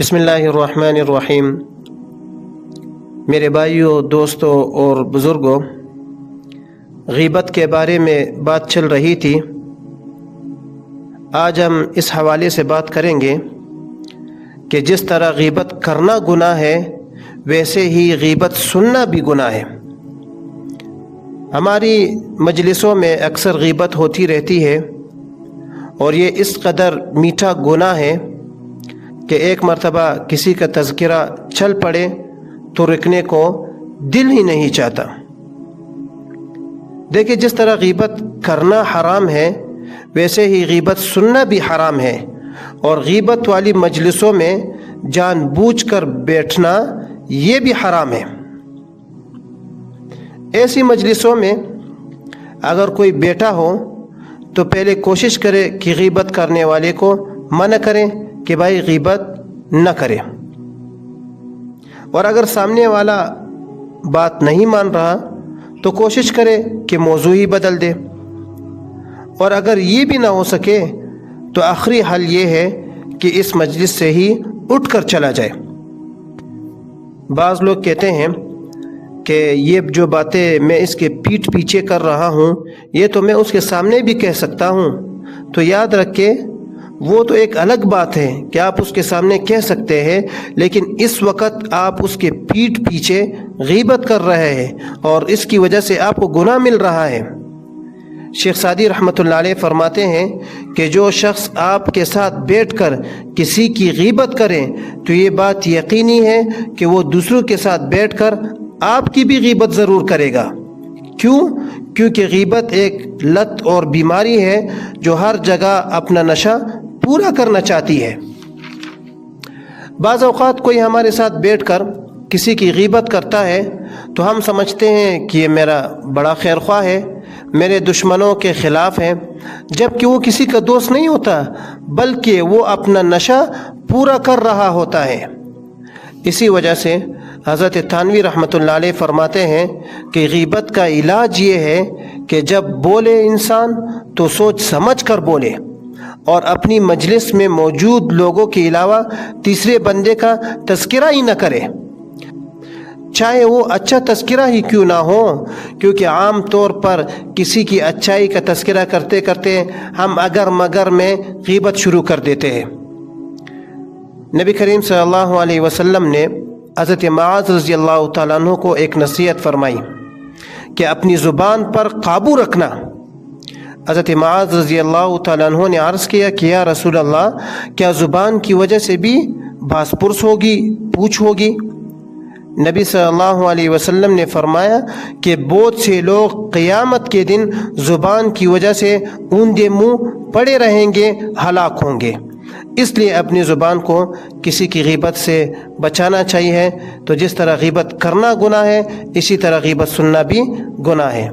بسم اللہ الرحمن الرحیم۔ میرے بھائیوں، دوستوں اور بزرگوں، غیبت کے بارے میں بات چل رہی تھی۔ آج ہم اس حوالے سے بات کریں گے کہ جس طرح غیبت کرنا گناہ ہے، ویسے ہی غیبت سننا بھی گناہ ہے۔ ہماری مجلسوں میں اکثر غیبت ہوتی رہتی ہے، اور یہ اس قدر میٹھا گناہ ہے کہ ایک مرتبہ کسی کا تذکرہ چل پڑے تو رکنے کو دل ہی نہیں چاہتا۔ دیکھیں، جس طرح غیبت کرنا حرام ہے، ویسے ہی غیبت سننا بھی حرام ہے، اور غیبت والی مجلسوں میں جان بوجھ کر بیٹھنا یہ بھی حرام ہے۔ ایسی مجلسوں میں اگر کوئی بیٹھا ہو تو پہلے کوشش کرے کہ غیبت کرنے والے کو منع کریں کہ بھائی غیبت نہ کرے، اور اگر سامنے والا بات نہیں مان رہا تو کوشش کرے کہ موضوع ہی بدل دے، اور اگر یہ بھی نہ ہو سکے تو آخری حل یہ ہے کہ اس مجلس سے ہی اٹھ کر چلا جائے۔ بعض لوگ کہتے ہیں کہ یہ جو باتیں میں اس کے پیٹھ پیچھے کر رہا ہوں، یہ تو میں اس کے سامنے بھی کہہ سکتا ہوں۔ تو یاد رکھیں، وہ تو ایک الگ بات ہے کہ آپ اس کے سامنے کہہ سکتے ہیں، لیکن اس وقت آپ اس کے پیٹھ پیچھے غیبت کر رہے ہیں، اور اس کی وجہ سے آپ کو گناہ مل رہا ہے۔ شیخ سعدی رحمۃ اللہ علیہ فرماتے ہیں کہ جو شخص آپ کے ساتھ بیٹھ کر کسی کی غیبت کرے تو یہ بات یقینی ہے کہ وہ دوسروں کے ساتھ بیٹھ کر آپ کی بھی غیبت ضرور کرے گا۔ کیونکہ غیبت ایک لت اور بیماری ہے جو ہر جگہ اپنا نشہ پورا کرنا چاہتی ہے۔ بعض اوقات کوئی ہمارے ساتھ بیٹھ کر کسی کی غیبت کرتا ہے تو ہم سمجھتے ہیں کہ یہ میرا بڑا خیر خواہ ہے، میرے دشمنوں کے خلاف ہے، جبکہ وہ کسی کا دوست نہیں ہوتا، بلکہ وہ اپنا نشہ پورا کر رہا ہوتا ہے۔ اسی وجہ سے حضرت تھانوی رحمۃ اللہ علیہ فرماتے ہیں کہ غیبت کا علاج یہ ہے کہ جب بولے انسان تو سوچ سمجھ کر بولے، اور اپنی مجلس میں موجود لوگوں کے علاوہ تیسرے بندے کا تذکرہ ہی نہ کرے، چاہے وہ اچھا تذکرہ ہی کیوں نہ ہو، کیونکہ عام طور پر کسی کی اچھائی کا تذکرہ کرتے کرتے ہم اگر مگر میں غیبت شروع کر دیتے ہیں۔ نبی کریم صلی اللہ علیہ وسلم نے حضرت معاذ رضی اللہ تعالیٰ عنہ کو ایک نصیحت فرمائی کہ اپنی زبان پر قابو رکھنا۔ حضرت معاذ رضی اللہ تعالیٰ عنہ نے عرض کیا کہ یا رسول اللہ، کیا زبان کی وجہ سے بھی باس پرس ہوگی، پوچھ ہوگی؟ نبی صلی اللہ علیہ وسلم نے فرمایا کہ بہت سے لوگ قیامت کے دن زبان کی وجہ سے اوندے منہ پڑے رہیں گے، ہلاک ہوں گے۔ اس لیے اپنی زبان کو کسی کی غیبت سے بچانا چاہیے۔ تو جس طرح غیبت کرنا گناہ ہے، اسی طرح غیبت سننا بھی گناہ ہے۔